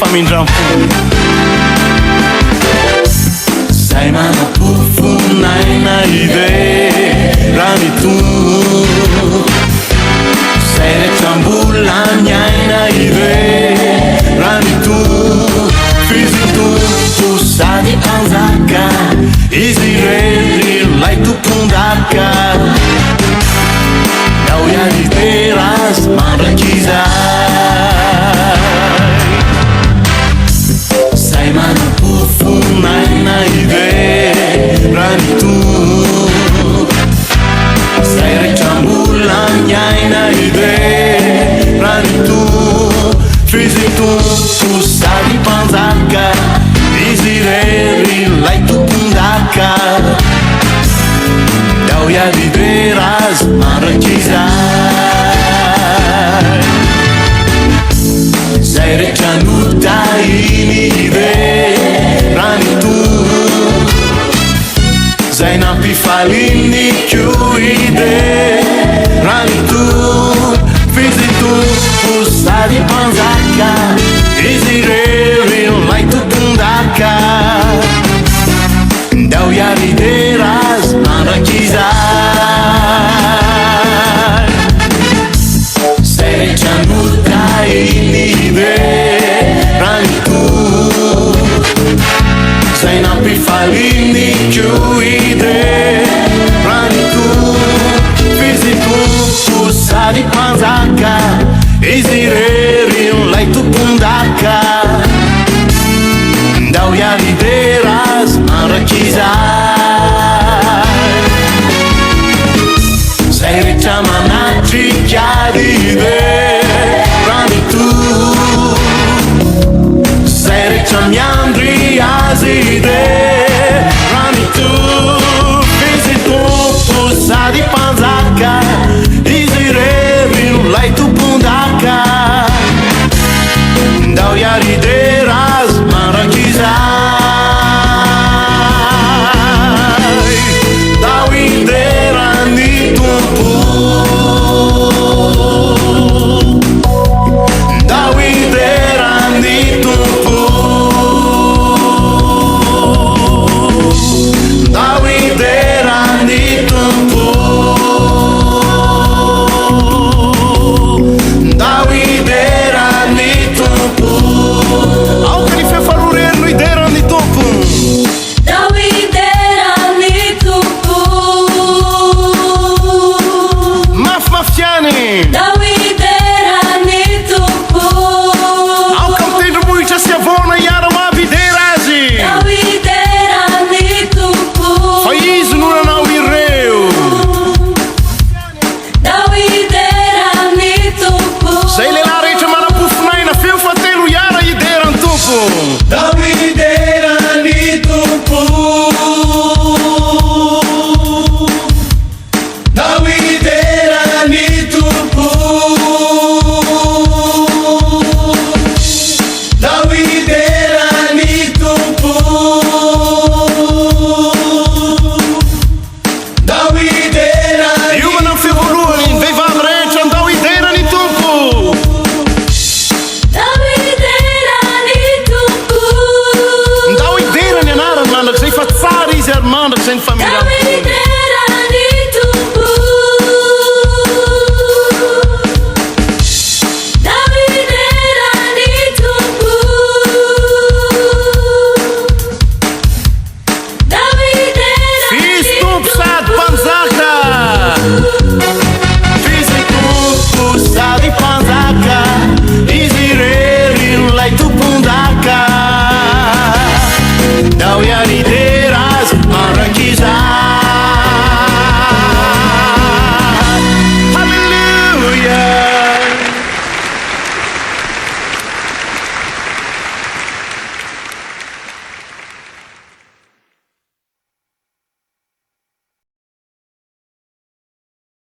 famindram-pony. Zay manam-pofonaina ive raha mitombo. Zay rehetra mbola miaina ive raha mitombo. Fizintompo sady mpanjaka, izy rery ilay tompon-daka. Dao ihany terazy mandrakizay. Zay manam-pofonaina ive raha mitombo. Zay rehetra mbola miaina ive raha mitombo. Fizintompo sady mpanjaka, izy rery ilay tompon-daka. Dao ihany terazy mandrakizay. Zay rehetra notahiny ive raha mitombo. Zay nampifaliny koa ide raha mitombo. Fizintompo sady mpanjaka, izy rery ilay tompon-daka. Dao ihany terazy mandrakizay. Zay rehetra notahiny ive raha mitombo. Zay nampifaliny koa ide raha mitombo. Fizintompo sady mpanjaka, izy rery ilay tompon-daka. Dao ihany terazy mandrakizay. Zay rehetra manatrikady ive raha mitombo. Zay rehetra miandry azy ide raha mitombo. Fizintompo sady mpanjaka, izy rery ilay tompon-daka. Dao ihany terazy mandrakizay. Dao iderany tompo, dao iderany tompo, dao iderany tompo, dao iderany tompo. Aoka ny fiafaroreny no iderany tompo. Dao iderany tompo. Mafiany Dao iderany tompo. aoka mitendrombohitra sy avona iara avy idera azy. Dao iderany tompo. Fa izy no nanao ireo. Dao iderany tompo. Zay lehilahy rehetra manam-pofonaina feo fa telo iara iderany tompo. Dao iderany tompo. Dao iderany tompo. Dao iderany tompo. Dao iderany. Io manao fivolohany ny vehivavy rehetra andao iderany tompo. Dao iderany tompo. Ndao iderany anarany mandrakizay fa tsara izy ary mandrakizay ny Dao familja.